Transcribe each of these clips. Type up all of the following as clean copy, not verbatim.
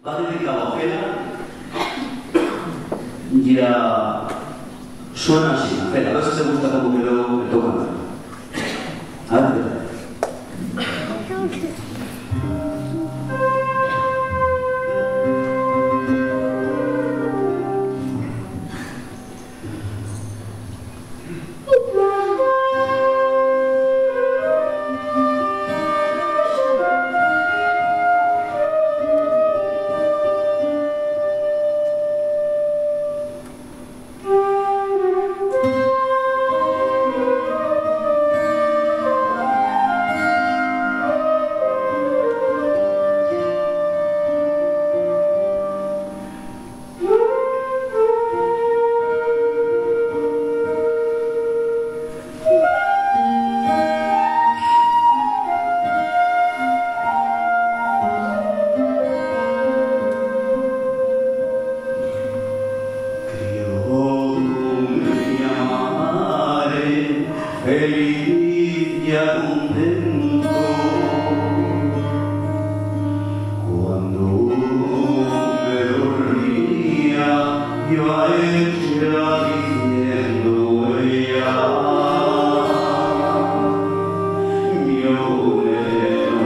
Va dedicado a Fela y suena así, Fela, a ver si te gusta como quedó el toca. A ver qué tal. Feliz y contento cuando me dormía yo a ella diciendo ella mi obrero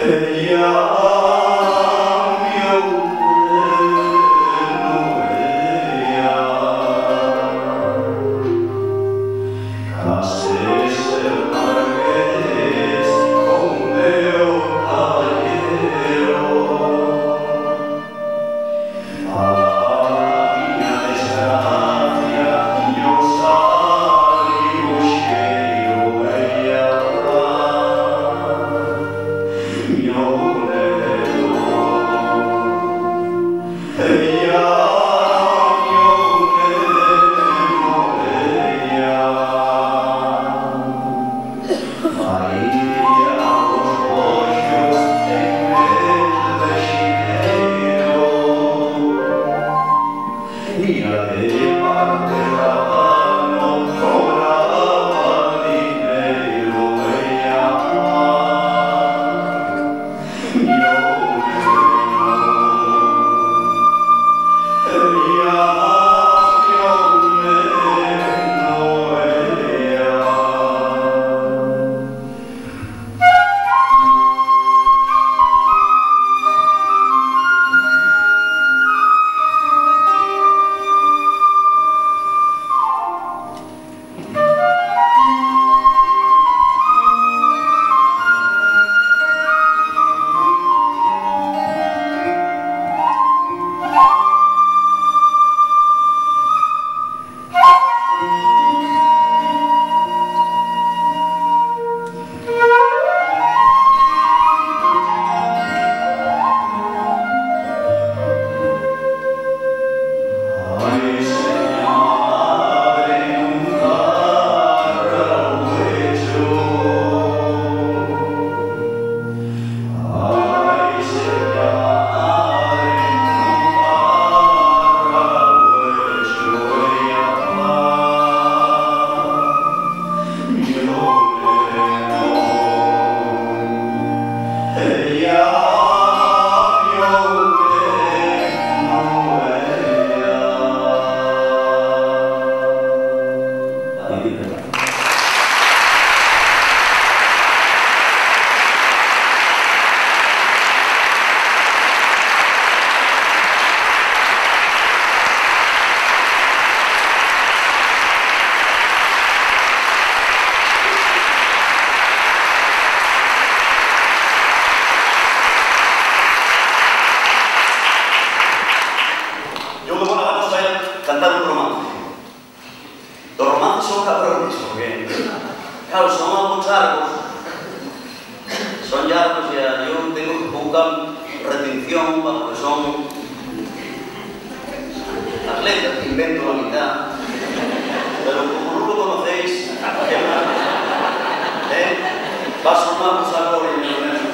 ella cantar un romance. Los romances son cabrones, porque, claro, son algo largos. Son largos y yo tengo que buscar retención porque son las letras que invento la mitad. Pero como no lo conocéis, va a sonar mucha gloria en el momento.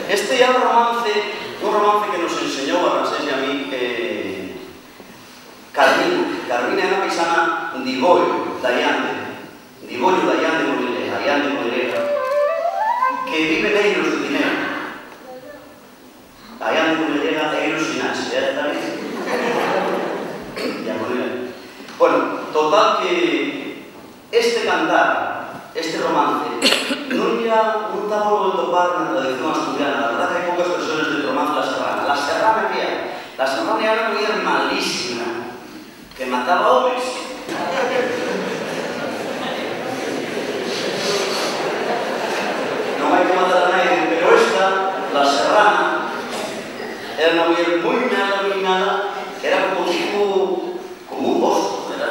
Este ya un romance que nos enseñó a Ramsés y a mí Carmina era paisana di Bollo d'Allande Molinera, que vive en Eiros de Tineo. topar na tradición asturiana. La verdad que hai poucas versiones de romance La Serrana. La Serrana que é? La Serrana era unha muller malísima que mataba homes. Non hai que matar a nadie, pero esta, La Serrana, era unha muller moi nada, era como tipo, como un oso, era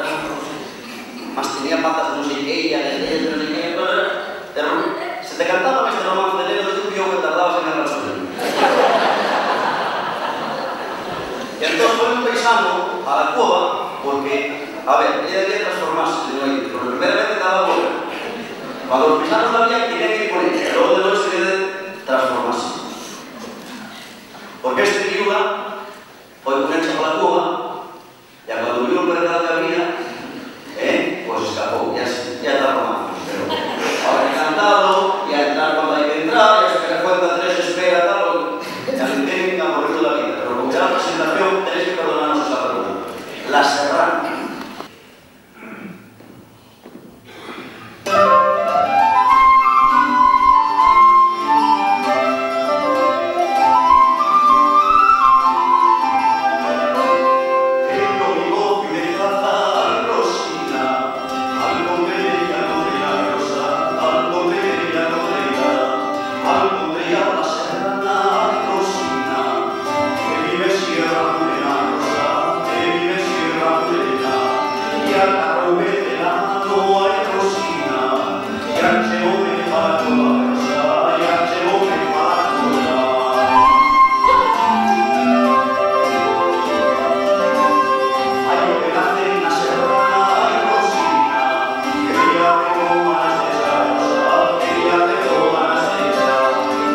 mas tenía patas non sei que, non sei que, se te cantaba este romance de Lelo de Tupio que tardabas en arrasar. E entón foi un paisano a la cueva, porque, a ver, ella quería transformarse de noite, porque primeramente estaba boa. Cuando os paisanos la habían, querían ir con ella, e logo de noite quería transformarse. Porque este viuda foi con ella para la cueva, e cando viu o percal que había, pues escapou, ya está romance. Pero ahora he cantado, y a entrar cuando hay que entrar, ya se me cuenta tres, espera, tal, ya se tienen que aburrir toda la vida. Pero como ya la presentación, tenéis que perdonarnos esa pregunta. La Serrana.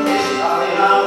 Esta cena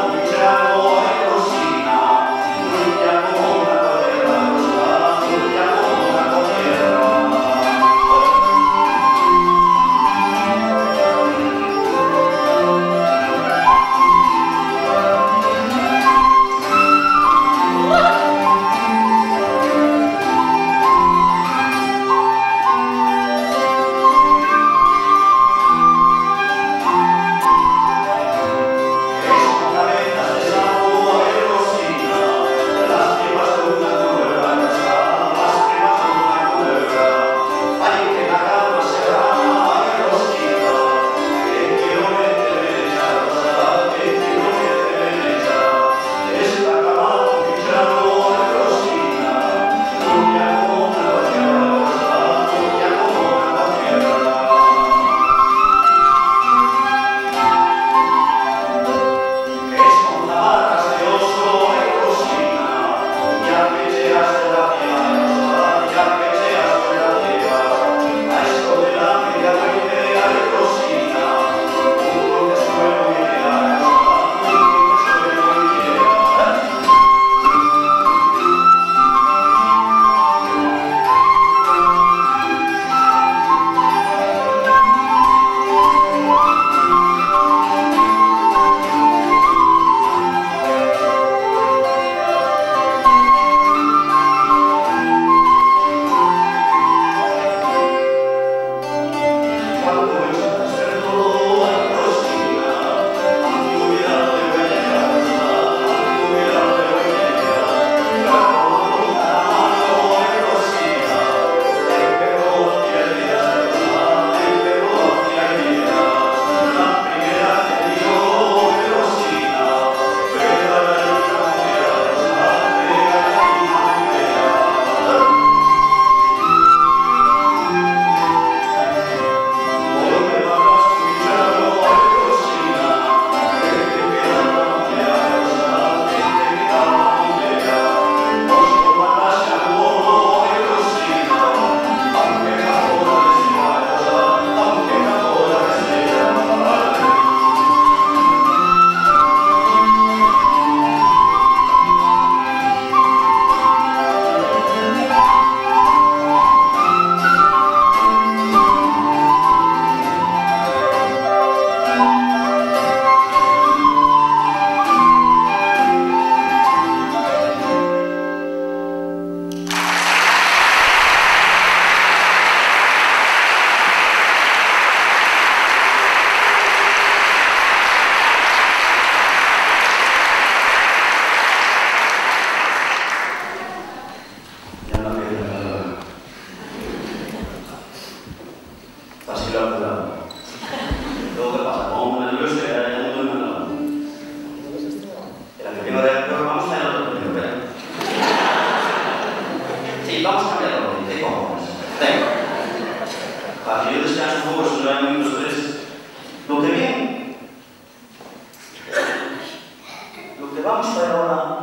que vamos a ver ahora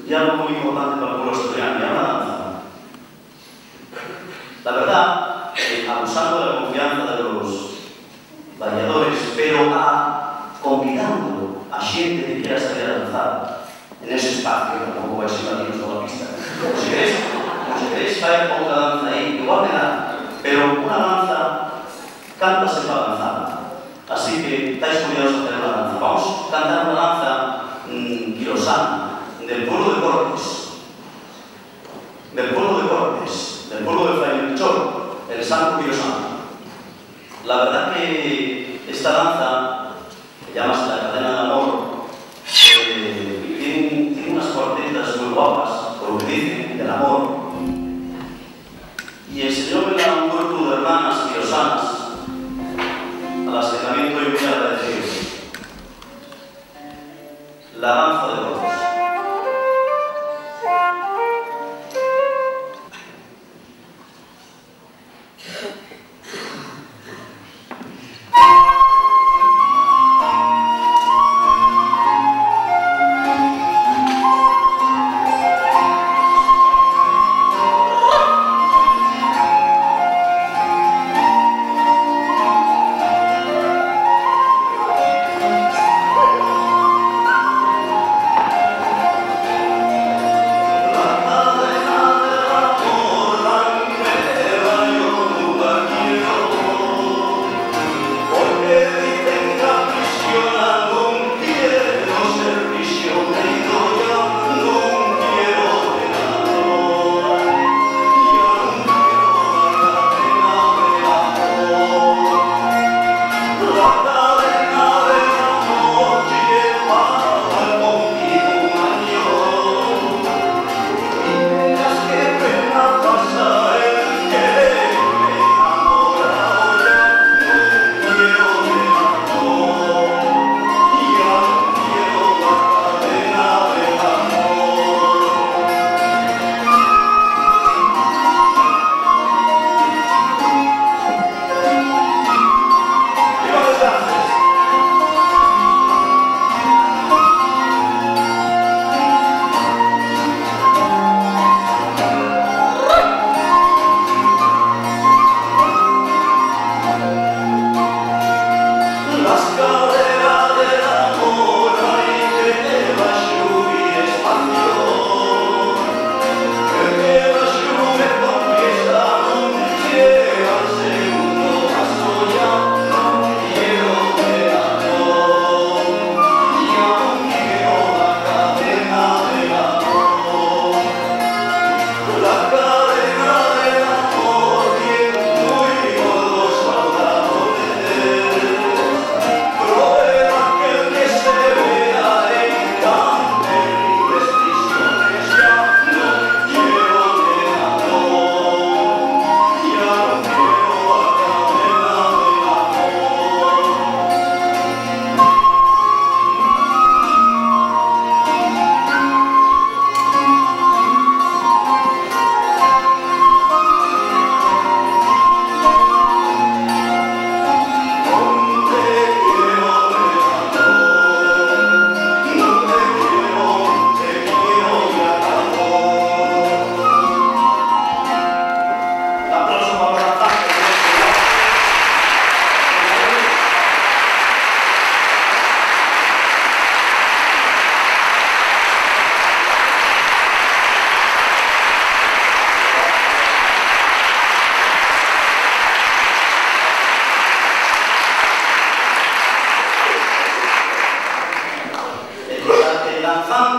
y algo muy importante para el pueblo asturiano, ya la danza. La verdad, abusando de la confianza de los variadores, pero convidando a gente que quiera salir a danzar en ese espacio, tampoco vais a invadirnos toda la pista. Si queréis caer con otra danza ahí, igual me da, pero una danza canta se va a danzar. Así que estáis convidados a hacer una danza. Vamos a cantar una danza quirosana del pueblo de Cortes, del pueblo de Fray Melchor, el santo quirosano. La verdad que esta danza, que llamas La Cadena del Amor, tiene unas cuartetas muy guapas, por lo que dicen, del amor. Y enseñómela a un grupo de hermanas quiosanas, a las que también estoy muy agradecido. La danza de Cortes.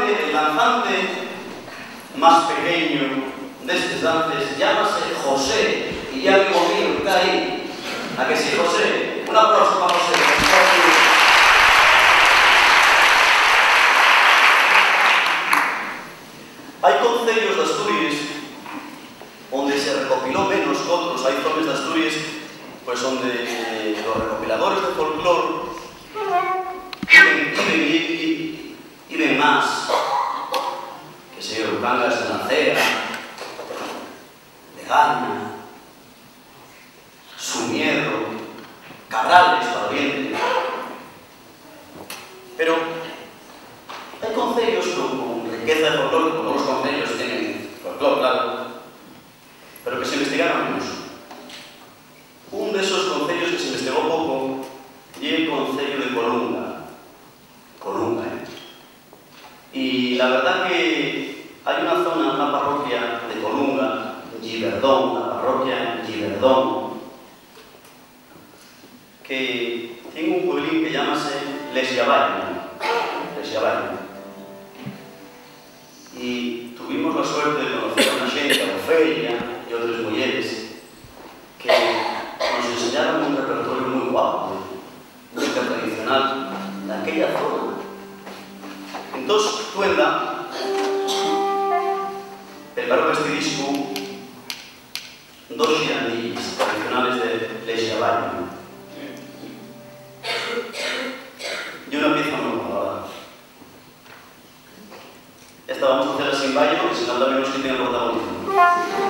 El danzante más pequeño de estos dances llámase José, y ya digo mío, está ahí. ¿A que sí, José? Un aplauso para José. Hay concellos de Asturias donde se recopiló menos que otros. Hay zonas de Asturias pues donde los recopiladores de folclore viven más, que se yo, Cangas de Nacera, de Gaña, Sumiedo, Cabrales, para Oriente. Pero Hai concellos con riqueza de folclore, como todos os concellos tienen folclore, claro, pero que se investigaron menos. Un desos concellos que se investigou pouco é o concello de Colunga. Colunga, Y la verdad que hay una zona, una parroquia de Colunga, Giverdón, la parroquia Giverdón, que tiene un pueblín que llámase Lesiabaño. Y tuvimos la suerte de conocer a una gente, a Ofelia y otras mujeres, que nos enseñaron un repertorio muy guapo, música tradicional de aquella zona. Entonces, Tuenda preparó este disco dos xirandillas tradicionales de Lesiabaño. Y una pieza muy guapa. Esta vamos a hacerla sin baño, porque si no también nos quiten el protagonismo.